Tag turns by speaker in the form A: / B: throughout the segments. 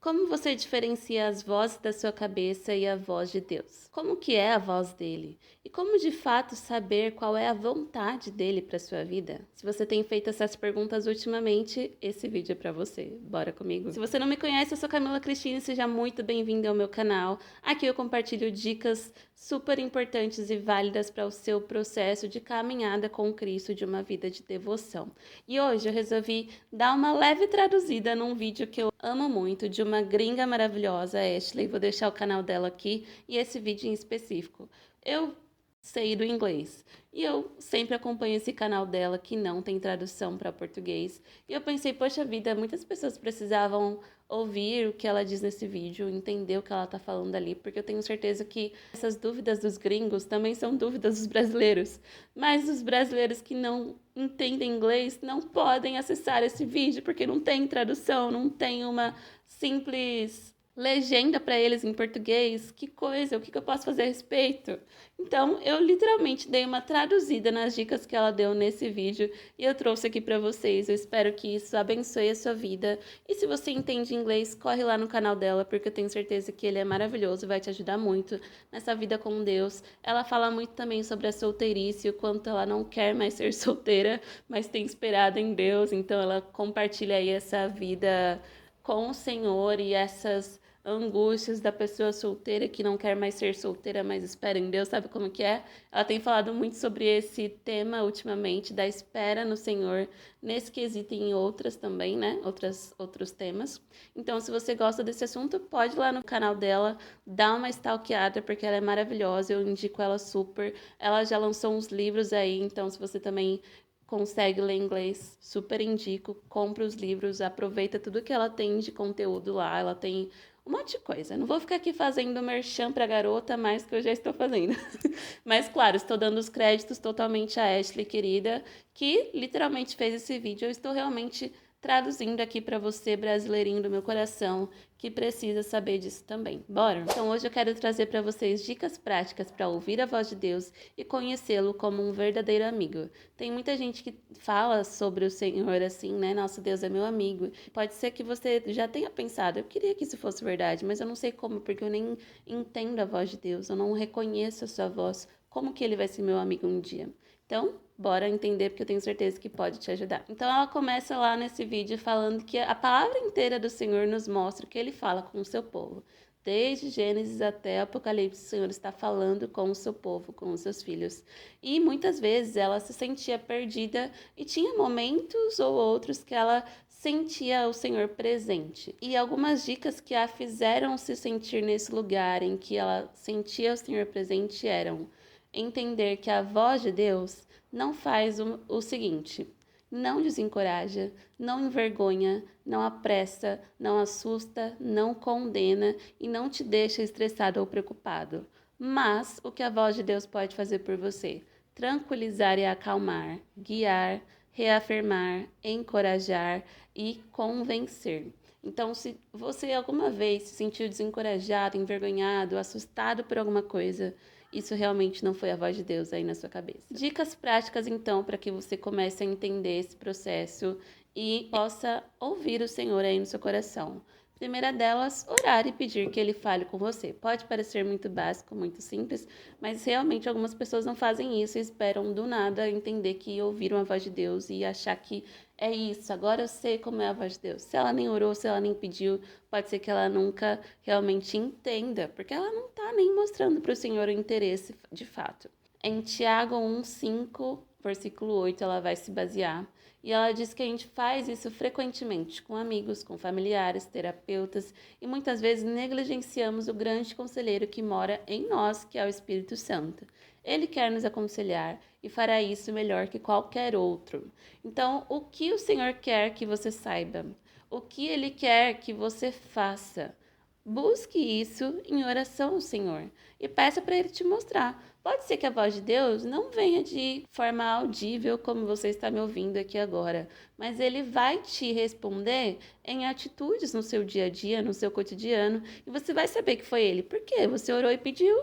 A: Como você diferencia as vozes da sua cabeça e a voz de Deus? Como que é a voz dele? E como de fato saber qual é a vontade dele para sua vida? Se você tem feito essas perguntas ultimamente, esse vídeo é para você. Bora comigo? Se você não me conhece, eu sou Camila Cristina e seja muito bem-vindo ao meu canal. Aqui eu compartilho dicas super importantes e válidas para o seu processo de caminhada com Cristo de uma vida de devoção. E hoje eu resolvi dar uma leve traduzida num vídeo que eu amo muito, de uma gringa maravilhosa, Ashley. Vou deixar o canal dela aqui e esse vídeo em específico. Eu sei do inglês e eu sempre acompanho esse canal dela que não tem tradução para português. E eu pensei, poxa vida, muitas pessoas precisavam ouvir o que ela diz nesse vídeo, entender o que ela tá falando ali, porque eu tenho certeza que essas dúvidas dos gringos também são dúvidas dos brasileiros. Mas os brasileiros que não entendem inglês não podem acessar esse vídeo porque não tem tradução, não tem uma simples legenda para eles em português. Que coisa, o que eu posso fazer a respeito? Então, eu literalmente dei uma traduzida nas dicas que ela deu nesse vídeo e eu trouxe aqui para vocês. Eu espero que isso abençoe a sua vida. E se você entende inglês, corre lá no canal dela, porque eu tenho certeza que ele é maravilhoso, vai te ajudar muito nessa vida com Deus. Ela fala muito também sobre a solteirice, o quanto ela não quer mais ser solteira, mas tem esperado em Deus. Então, ela compartilha aí essa vida com o Senhor e essas angústias da pessoa solteira que não quer mais ser solteira, mas espera em Deus, sabe como que é? Ela tem falado muito sobre esse tema ultimamente, da espera no Senhor, nesse quesito e em outras também, né? Outros temas. Então, se você gosta desse assunto, pode ir lá no canal dela, dar uma stalkeada, porque ela é maravilhosa, eu indico ela super. Ela já lançou uns livros aí, então se você também consegue ler inglês, super indico, compra os livros, aproveita tudo que ela tem de conteúdo lá, ela tem um monte de coisa. Não vou ficar aqui fazendo merchan pra garota, mais que eu já estou fazendo. Mas, claro, estou dando os créditos totalmente a Ashley, querida, que literalmente fez esse vídeo. Eu estou realmente traduzindo aqui para você, brasileirinho do meu coração, que precisa saber disso também. Bora? Então, hoje eu quero trazer para vocês dicas práticas para ouvir a voz de Deus e conhecê-lo como um verdadeiro amigo. Tem muita gente que fala sobre o Senhor assim, né? Nosso Deus é meu amigo. Pode ser que você já tenha pensado, eu queria que isso fosse verdade, mas eu não sei como, porque eu nem entendo a voz de Deus, eu não reconheço a sua voz. Como que ele vai ser meu amigo um dia? Então, bora entender, porque eu tenho certeza que pode te ajudar. Então, ela começa lá nesse vídeo falando que a palavra inteira do Senhor nos mostra que ele fala com o seu povo. Desde Gênesis até Apocalipse, o Senhor está falando com o seu povo, com os seus filhos. E muitas vezes ela se sentia perdida e tinha momentos ou outros que ela sentia o Senhor presente. E algumas dicas que a fizeram se sentir nesse lugar em que ela sentia o Senhor presente eram entender que a voz de Deus não faz o seguinte: não desencoraja, não envergonha, não apressa, não assusta, não condena e não te deixa estressado ou preocupado. Mas o que a voz de Deus pode fazer por você? Tranquilizar e acalmar, guiar, reafirmar, encorajar e convencer. Então, se você alguma vez se sentiu desencorajado, envergonhado, assustado por alguma coisa, isso realmente não foi a voz de Deus aí na sua cabeça. Dicas práticas, então, para que você comece a entender esse processo e possa ouvir o Senhor aí no seu coração. Primeira delas, orar e pedir que Ele fale com você. Pode parecer muito básico, muito simples, mas realmente algumas pessoas não fazem isso e esperam do nada entender que ouviram a voz de Deus e achar que é isso, agora eu sei como é a voz de Deus. Se ela nem orou, se ela nem pediu, pode ser que ela nunca realmente entenda, porque ela não está nem mostrando para o Senhor o interesse de fato. Em Tiago 1:5, versículo 8, ela vai se basear. E ela diz que a gente faz isso frequentemente com amigos, com familiares, terapeutas e muitas vezes negligenciamos o grande conselheiro que mora em nós, que é o Espírito Santo. Ele quer nos aconselhar e fará isso melhor que qualquer outro. Então, o que o Senhor quer que você saiba? O que Ele quer que você faça? Busque isso em oração ao Senhor e peça para Ele te mostrar. Pode ser que a voz de Deus não venha de forma audível como você está me ouvindo aqui agora, mas Ele vai te responder em atitudes no seu dia a dia, no seu cotidiano, e você vai saber que foi Ele. Por quê? Você orou e pediu.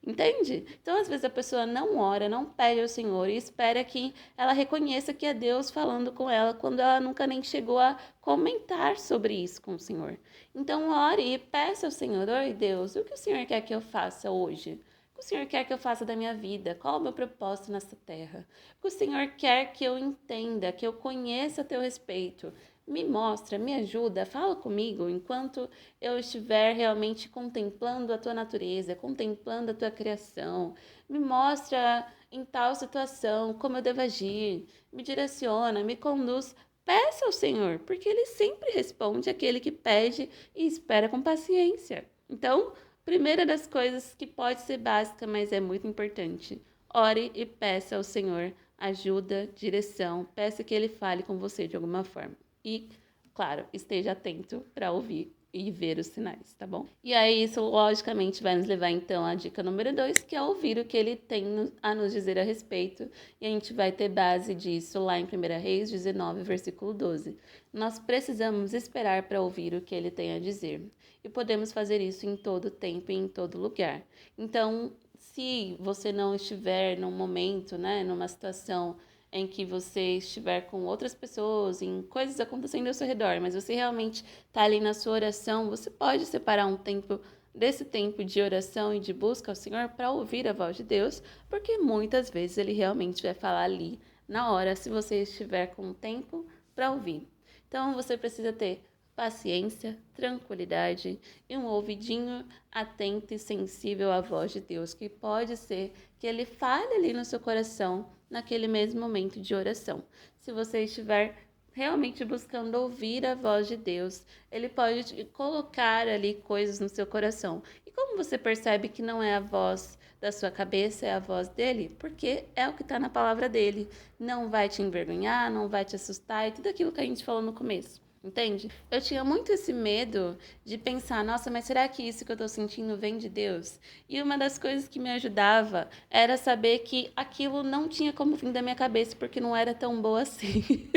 A: Entende? Então, às vezes, a pessoa não ora, não pede ao Senhor e espera que ela reconheça que é Deus falando com ela, quando ela nunca nem chegou a comentar sobre isso com o Senhor. Então, ore e peça ao Senhor: oi, Deus, o que o Senhor quer que eu faça hoje? O que o Senhor quer que eu faça da minha vida? Qual é o meu propósito nessa terra? O que o Senhor quer que eu entenda, que eu conheça a teu respeito? Me mostra, me ajuda, fala comigo enquanto eu estiver realmente contemplando a tua natureza, contemplando a tua criação. Me mostra em tal situação como eu devo agir, me direciona, me conduz. Peça ao Senhor, porque Ele sempre responde àquele que pede e espera com paciência. Então, primeira das coisas que pode ser básica, mas é muito importante: ore e peça ao Senhor ajuda, direção, peça que Ele fale com você de alguma forma. E, claro, esteja atento para ouvir e ver os sinais, tá bom? E aí, isso logicamente vai nos levar então à dica número 2, que é ouvir o que ele tem a nos dizer a respeito. E a gente vai ter base disso lá em 1 Reis 19, versículo 12. Nós precisamos esperar para ouvir o que ele tem a dizer. E podemos fazer isso em todo tempo e em todo lugar. Então, se você não estiver num momento, né, numa situação em que você estiver com outras pessoas, em coisas acontecendo ao seu redor, mas você realmente está ali na sua oração, você pode separar um tempo desse tempo de oração e de busca ao Senhor para ouvir a voz de Deus, porque muitas vezes Ele realmente vai falar ali na hora, se você estiver com tempo para ouvir. Então você precisa ter paciência, tranquilidade e um ouvidinho atento e sensível à voz de Deus, que pode ser que Ele fale ali no seu coração naquele mesmo momento de oração. Se você estiver realmente buscando ouvir a voz de Deus, Ele pode colocar ali coisas no seu coração. E como você percebe que não é a voz da sua cabeça, é a voz dele? Porque é o que está na palavra dele. Não vai te envergonhar, não vai te assustar, e tudo aquilo que a gente falou no começo. Entende? Eu tinha muito esse medo de pensar, nossa, mas será que isso que eu tô sentindo vem de Deus? E uma das coisas que me ajudava era saber que aquilo não tinha como vir da minha cabeça, porque não era tão boa assim.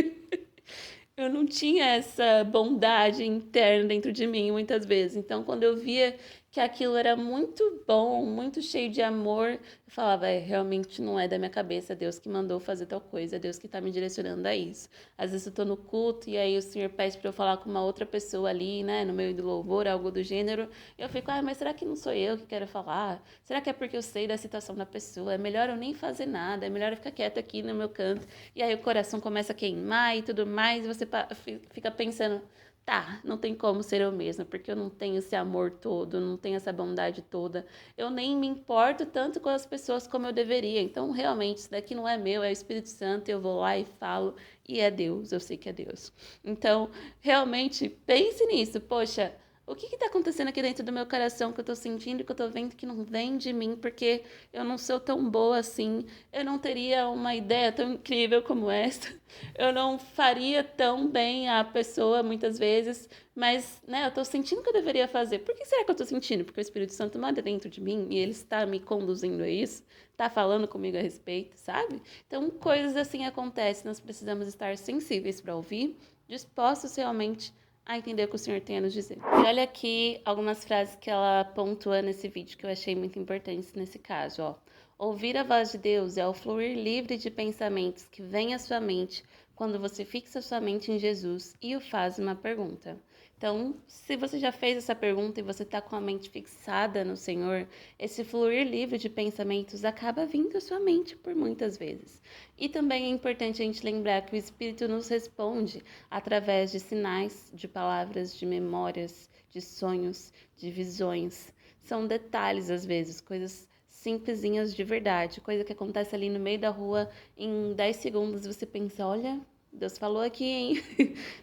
A: Eu não tinha essa bondade interna dentro de mim muitas vezes. Então, quando eu via que aquilo era muito bom, muito cheio de amor, eu falava, realmente não é da minha cabeça, é Deus que mandou fazer tal coisa, é Deus que está me direcionando a isso. Às vezes eu tô no culto e aí o Senhor pede para eu falar com uma outra pessoa ali, né, no meio do louvor, algo do gênero, e eu fico, mas será que não sou eu que quero falar? Será que é porque eu sei da situação da pessoa? É melhor eu nem fazer nada, é melhor eu ficar quieta aqui no meu canto. E aí o coração começa a queimar e tudo mais, e você fica pensando, tá, não tem como ser eu mesma, porque eu não tenho esse amor todo, não tenho essa bondade toda, eu nem me importo tanto com as pessoas como eu deveria. Então, realmente, isso daqui não é meu, é o Espírito Santo, eu vou lá e falo, e é Deus, eu sei que é Deus. Então, realmente, pense nisso, poxa, o que está acontecendo aqui dentro do meu coração que eu estou sentindo, que eu estou vendo que não vem de mim, porque eu não sou tão boa assim, eu não teria uma ideia tão incrível como essa, eu não faria tão bem a pessoa muitas vezes, mas, né, eu estou sentindo que eu deveria fazer. Por que será que eu estou sentindo? Porque o Espírito Santo mora dentro de mim e ele está me conduzindo a isso, está falando comigo a respeito, sabe? Então, coisas assim acontecem, nós precisamos estar sensíveis para ouvir, dispostos realmente a entender o que o Senhor tem a nos dizer. E olha aqui algumas frases que ela pontua nesse vídeo que eu achei muito importantes nesse caso, ó. Ouvir a voz de Deus é o fluir livre de pensamentos que vem à sua mente quando você fixa sua mente em Jesus e o faz uma pergunta. Então, se você já fez essa pergunta e você está com a mente fixada no Senhor, esse fluir livre de pensamentos acaba vindo à sua mente por muitas vezes. E também é importante a gente lembrar que o Espírito nos responde através de sinais, de palavras, de memórias, de sonhos, de visões. São detalhes às vezes, coisas simplesinhas de verdade, coisa que acontece ali no meio da rua em 10 segundos você pensa, olha, Deus falou aqui, hein?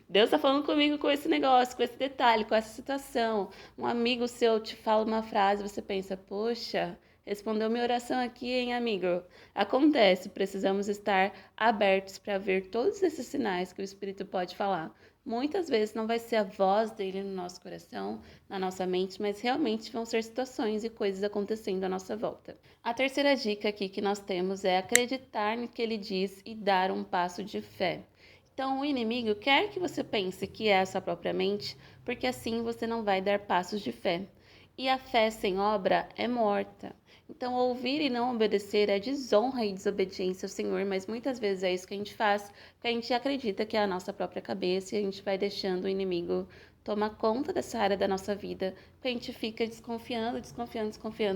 A: Deus tá falando comigo com esse negócio, com esse detalhe, com essa situação. Um amigo seu te fala uma frase, você pensa, poxa, respondeu minha oração aqui, hein, amigo? Acontece, precisamos estar abertos para ver todos esses sinais que o Espírito pode falar. Muitas vezes não vai ser a voz dele no nosso coração, na nossa mente, mas realmente vão ser situações e coisas acontecendo à nossa volta. A terceira dica aqui que nós temos é acreditar no que ele diz e dar um passo de fé. Então, o inimigo quer que você pense que é a sua própria mente, porque assim você não vai dar passos de fé. E a fé sem obra é morta. Então, ouvir e não obedecer é desonra e desobediência ao Senhor, mas muitas vezes é isso que a gente faz, porque a gente acredita que é a nossa própria cabeça e a gente vai deixando o inimigo tomar conta dessa área da nossa vida, porque a gente fica desconfiando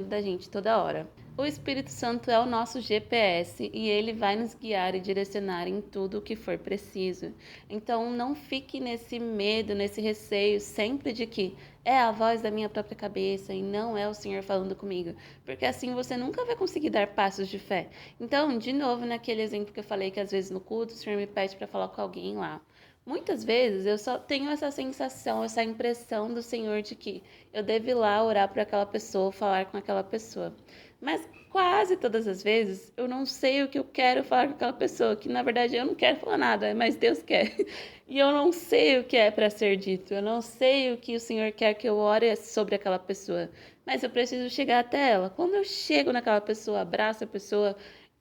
A: da gente toda hora. O Espírito Santo é o nosso GPS e ele vai nos guiar e direcionar em tudo o que for preciso. Então, não fique nesse medo, nesse receio sempre de que é a voz da minha própria cabeça e não é o Senhor falando comigo, porque assim você nunca vai conseguir dar passos de fé. Então, de novo, naquele exemplo que eu falei que às vezes no culto o Senhor me pede para falar com alguém lá. Muitas vezes eu só tenho essa sensação, essa impressão do Senhor de que eu devo ir lá orar por aquela pessoa, falar com aquela pessoa. Mas quase todas as vezes eu não sei o que eu quero falar com aquela pessoa, que na verdade eu não quero falar nada, mas Deus quer. E eu não sei o que é para ser dito, eu não sei o que o Senhor quer que eu ore sobre aquela pessoa, mas eu preciso chegar até ela. Quando eu chego naquela pessoa, abraço a pessoa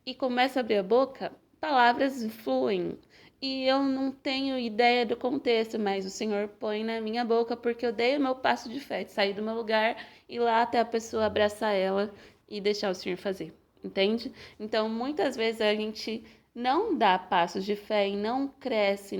A: e começo a abrir a boca, palavras fluem. E eu não tenho ideia do contexto, mas o Senhor põe na minha boca porque eu dei o meu passo de fé, de sair do meu lugar, ir lá até a pessoa, abraçar ela e deixar o Senhor fazer, entende? Então, muitas vezes a gente não dá passos de fé e não cresce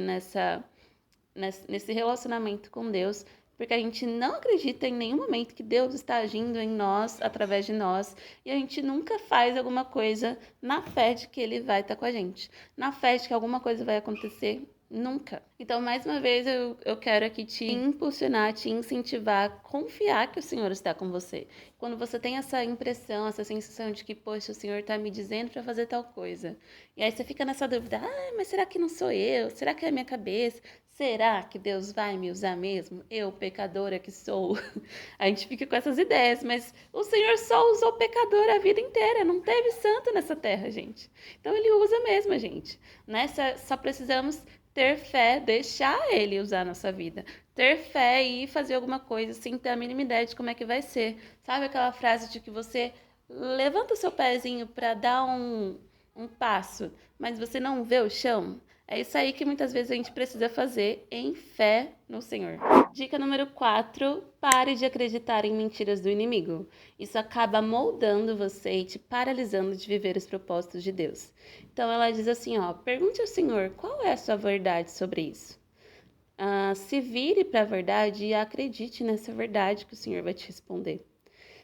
A: nesse relacionamento com Deus, porque a gente não acredita em nenhum momento que Deus está agindo em nós, através de nós, e a gente nunca faz alguma coisa na fé de que Ele vai estar com a gente, na fé de que alguma coisa vai acontecer. Nunca. Então, mais uma vez, eu quero aqui te impulsionar, te incentivar a confiar que o Senhor está com você. Quando você tem essa impressão, essa sensação de que, poxa, o Senhor está me dizendo para fazer tal coisa. E aí você fica nessa dúvida, mas será que não sou eu? Será que é a minha cabeça? Será que Deus vai me usar mesmo? Eu, pecadora que sou. A gente fica com essas ideias, mas o Senhor só usou pecador a vida inteira. Não teve santo nessa terra, gente. Então Ele usa mesmo a gente. Né? Só precisamos ter fé, deixar Ele usar a nossa vida. Ter fé e fazer alguma coisa sem ter a mínima ideia de como é que vai ser. Sabe aquela frase de que você levanta o seu pezinho para dar um passo, mas você não vê o chão? É isso aí que muitas vezes a gente precisa fazer em fé no Senhor. Dica número 4, pare de acreditar em mentiras do inimigo. Isso acaba moldando você e te paralisando de viver os propósitos de Deus. Então ela diz assim, pergunte ao Senhor qual é a sua verdade sobre isso. Se vire para a verdade e acredite nessa verdade que o Senhor vai te responder.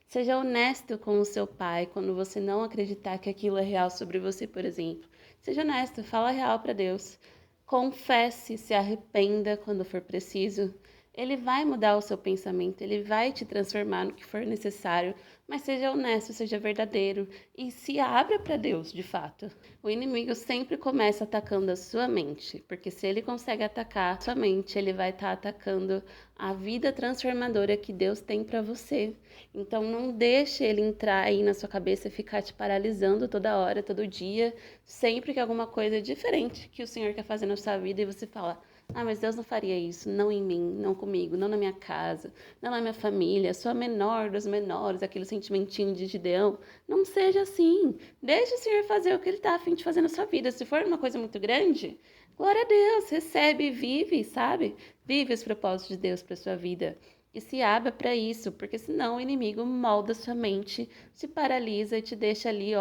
A: Seja honesto com o seu pai quando você não acreditar que aquilo é real sobre você, por exemplo. Seja honesto, fala real para Deus. Confesse, se arrependa quando for preciso. Ele vai mudar o seu pensamento, ele vai te transformar no que for necessário, mas seja honesto, seja verdadeiro e se abra para Deus, de fato. O inimigo sempre começa atacando a sua mente, porque se ele consegue atacar a sua mente, ele vai estar atacando a vida transformadora que Deus tem para você. Então não deixe ele entrar aí na sua cabeça e ficar te paralisando toda hora, todo dia, sempre que alguma coisa diferente que o Senhor quer fazer na sua vida e você fala: mas Deus não faria isso, não em mim, não comigo, não na minha casa, não na minha família, sou a menor dos menores, aquele sentimentinho de Gideão. Não seja assim. Deixe o Senhor fazer o que Ele está a fim de fazer na sua vida. Se for uma coisa muito grande, glória a Deus, recebe, vive, sabe? Vive os propósitos de Deus para sua vida. E se abra para isso, porque senão o inimigo molda sua mente, te paralisa e te deixa ali,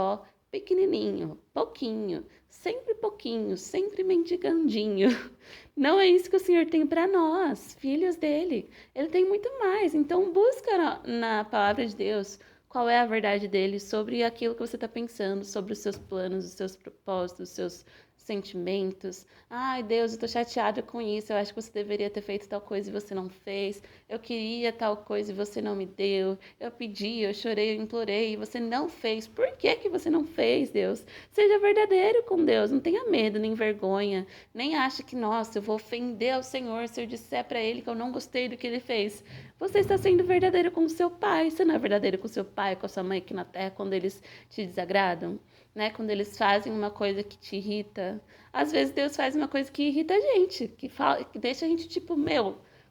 A: pequenininho, pouquinho, sempre mendigandinho. Não é isso que o Senhor tem para nós, filhos dele. Ele tem muito mais. Então busca na palavra de Deus qual é a verdade dele sobre aquilo que você está pensando, sobre os seus planos, os seus propósitos, os seus sentimentos. Ai, Deus, eu tô chateada com isso. Eu acho que você deveria ter feito tal coisa e você não fez. Eu queria tal coisa e você não me deu. Eu pedi, eu chorei, eu implorei e você não fez. Por que que você não fez, Deus? Seja verdadeiro com Deus. Não tenha medo, nem vergonha. Nem ache que, nossa, eu vou ofender ao Senhor se eu disser para Ele que eu não gostei do que Ele fez. Você está sendo verdadeiro com o seu pai. Você não é verdadeiro com o seu pai, com a sua mãe aqui na terra quando eles te desagradam? Né? Quando eles fazem uma coisa que te irrita. Às vezes Deus faz uma coisa que irrita a gente, que deixa a gente tipo,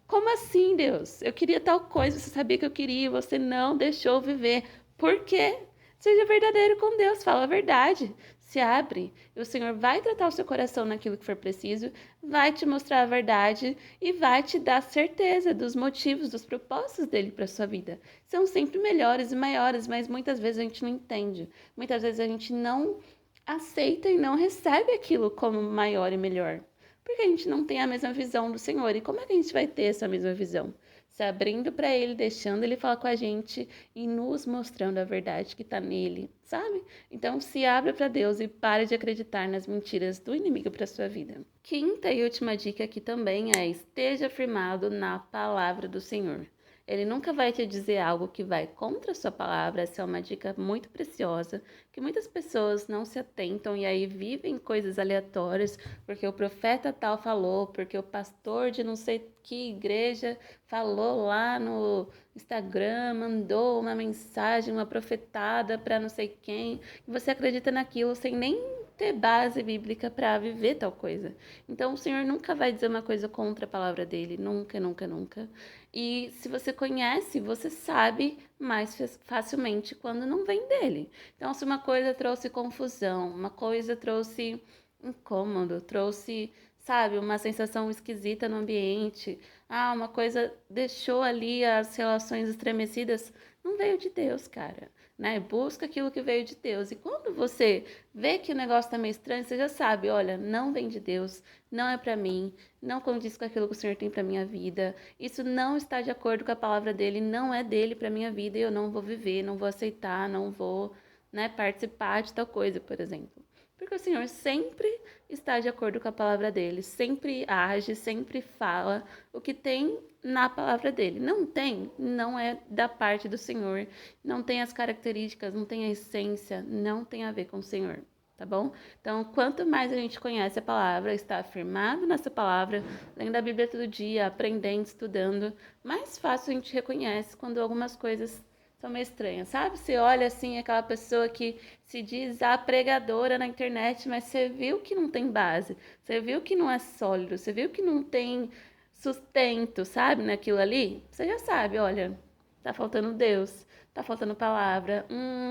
A: como assim, Deus? Eu queria tal coisa, você sabia que eu queria, você não deixou viver. Por quê? Seja verdadeiro com Deus, fala a verdade. Se abre e o Senhor vai tratar o seu coração naquilo que for preciso, vai te mostrar a verdade e vai te dar certeza dos motivos, dos propósitos dele para sua vida. São sempre melhores e maiores, mas muitas vezes a gente não entende. Muitas vezes a gente não aceita e não recebe aquilo como maior e melhor. Porque a gente não tem a mesma visão do Senhor. E como é que a gente vai ter essa mesma visão? Se abrindo para Ele, deixando Ele falar com a gente e nos mostrando a verdade que está nele, sabe? Então se abra para Deus e pare de acreditar nas mentiras do inimigo para sua vida. Quinta e última dica aqui também é: esteja firmado na palavra do Senhor. Ele nunca vai te dizer algo que vai contra a sua palavra. Essa é uma dica muito preciosa, que muitas pessoas não se atentam e aí vivem coisas aleatórias, porque o profeta tal falou, porque o pastor de não sei que igreja falou lá no Instagram, mandou uma mensagem, uma profetada para não sei quem, e você acredita naquilo sem nem ter base bíblica para viver tal coisa. Então o Senhor nunca vai dizer uma coisa contra a palavra dele, nunca, nunca, nunca. E se você conhece, você sabe mais facilmente quando não vem dele. Então, se uma coisa trouxe confusão, uma coisa trouxe incômodo, trouxe, sabe, uma sensação esquisita no ambiente, uma coisa deixou ali as relações estremecidas, não veio de Deus, cara, né? Busca aquilo que veio de Deus. E quando você vê que o negócio tá meio estranho, você já sabe, olha, não vem de Deus, não é para mim, não condiz com aquilo que o Senhor tem para minha vida. Isso não está de acordo com a palavra dele, não é dele para minha vida e eu não vou viver, não vou aceitar, não vou, né, participar de tal coisa, por exemplo. Porque o Senhor sempre está de acordo com a palavra dele, sempre age, sempre fala o que tem na palavra dele. Não tem, não é da parte do Senhor, não tem as características, não tem a essência, não tem a ver com o Senhor, tá bom? Então, quanto mais a gente conhece a palavra, está afirmado nessa palavra, lendo a Bíblia todo dia, aprendendo, estudando, mais fácil a gente reconhece quando algumas coisas são meio estranhas, sabe? Você olha assim, aquela pessoa que se diz a pregadora na internet, mas você viu que não tem base, você viu que não é sólido, você viu que não tem sustento, sabe, naquilo ali, você já sabe, olha, tá faltando Deus, tá faltando palavra,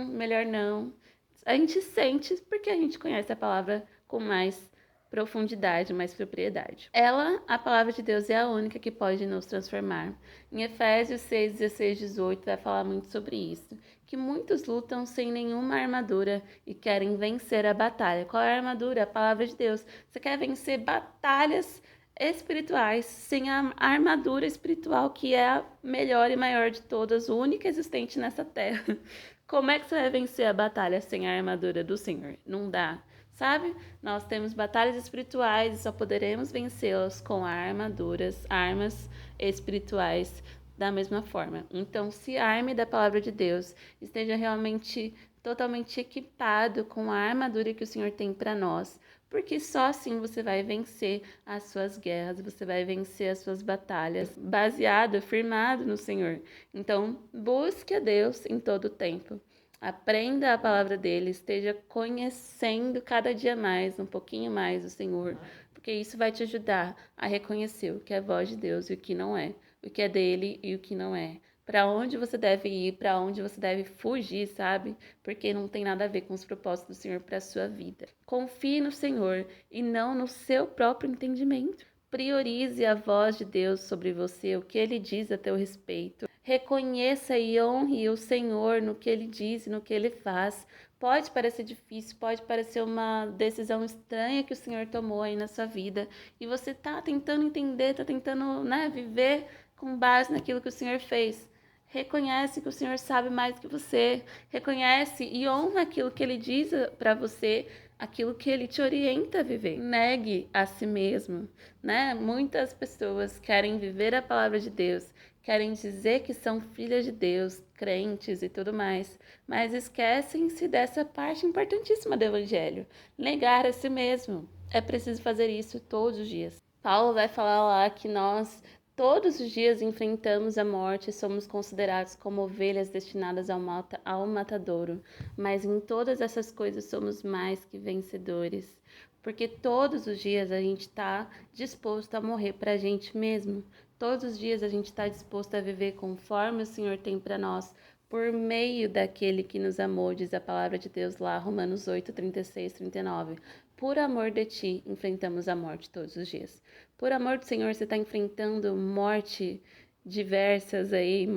A: melhor não. A gente sente porque a gente conhece a palavra com mais profundidade, mais propriedade. Ela, a palavra de Deus, é a única que pode nos transformar. Em Efésios 6, 16, 18, vai falar muito sobre isso. Que muitos lutam sem nenhuma armadura e querem vencer a batalha. Qual é a armadura? A palavra de Deus. Você quer vencer batalhas espirituais sem a armadura espiritual, que é a melhor e maior de todas, única existente nessa terra. Como é que você vai vencer a batalha sem a armadura do Senhor? Não dá. Sabe? Nós temos batalhas espirituais e só poderemos vencê-las com armas espirituais da mesma forma. Então, se arme da palavra de Deus, esteja realmente totalmente equipado com a armadura que o Senhor tem para nós, porque só assim você vai vencer as suas guerras, você vai vencer as suas batalhas, baseado, firmado no Senhor. Então, busque a Deus em todo o tempo. Aprenda a palavra dele, esteja conhecendo cada dia mais, um pouquinho mais o Senhor, porque isso vai te ajudar a reconhecer o que é a voz de Deus e o que não é, o que é dele e o que não é. Para onde você deve ir, para onde você deve fugir, sabe? Porque não tem nada a ver com os propósitos do Senhor para a sua vida. Confie no Senhor e não no seu próprio entendimento. Priorize a voz de Deus sobre você, o que ele diz a teu respeito. Reconheça e honre o Senhor no que ele diz e no que ele faz. Pode parecer difícil, pode parecer uma decisão estranha que o Senhor tomou aí na sua vida e você tá tentando entender, tá tentando, né, viver com base naquilo que o Senhor fez. Reconhece que o Senhor sabe mais que você. Reconhece e honra aquilo que ele diz para você, aquilo que ele te orienta a viver. Negue a si mesmo, né? Muitas pessoas querem viver a palavra de Deus, querem dizer que são filhas de Deus, crentes e tudo mais, mas esquecem-se dessa parte importantíssima do evangelho, negar a si mesmo. É preciso fazer isso todos os dias. Paulo vai falar lá que nós todos os dias enfrentamos a morte e somos considerados como ovelhas destinadas ao matadouro, mas em todas essas coisas somos mais que vencedores, porque todos os dias a gente está disposto a morrer para a gente mesmo, todos os dias a gente está disposto a viver conforme o Senhor tem para nós, por meio daquele que nos amou, diz a palavra de Deus lá, Romanos 8, 36, 39. Por amor de ti, enfrentamos a morte todos os dias. Por amor do Senhor, você está enfrentando morte diversas aí,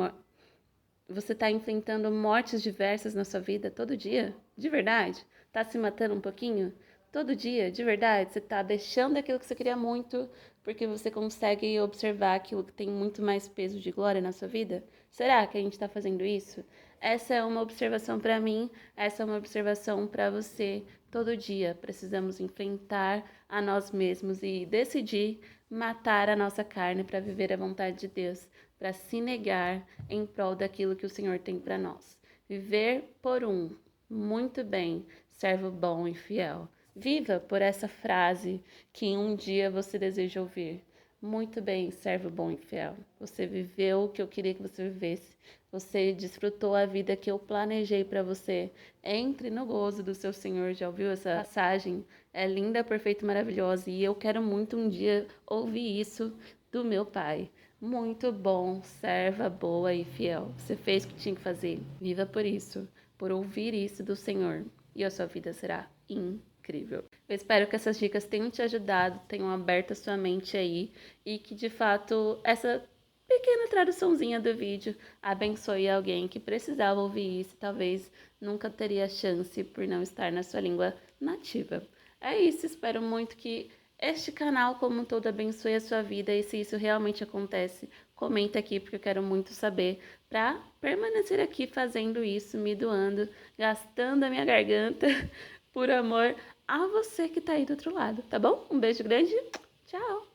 A: você está enfrentando mortes diversas na sua vida todo dia? De verdade? Está se matando um pouquinho? Todo dia? De verdade? Você está deixando aquilo que você queria muito porque você consegue observar aquilo que tem muito mais peso de glória na sua vida? Será que a gente está fazendo isso? Essa é uma observação para mim, essa é uma observação para você. Todo dia precisamos enfrentar a nós mesmos e decidir matar a nossa carne para viver a vontade de Deus, para se negar em prol daquilo que o Senhor tem para nós. Viver por um, muito bem, servo bom e fiel. Viva por essa frase que um dia você deseja ouvir. Muito bem, servo bom e fiel. Você viveu o que eu queria que você vivesse. Você desfrutou a vida que eu planejei para você. Entre no gozo do seu Senhor. Já ouviu essa passagem? É linda, perfeita e maravilhosa. E eu quero muito um dia ouvir isso do meu Pai. Muito bom, serva boa e fiel. Você fez o que tinha que fazer. Viva por isso, por ouvir isso do Senhor. E a sua vida será incrível. Eu espero que essas dicas tenham te ajudado, tenham aberto a sua mente aí e que de fato essa pequena traduçãozinha do vídeo abençoe alguém que precisava ouvir isso e talvez nunca teria chance por não estar na sua língua nativa. É isso, espero muito que este canal como um todo abençoe a sua vida e se isso realmente acontece, comenta aqui porque eu quero muito saber para permanecer aqui fazendo isso, me doando, gastando a minha garganta por amor a você que tá aí do outro lado, tá bom? Um beijo grande, tchau!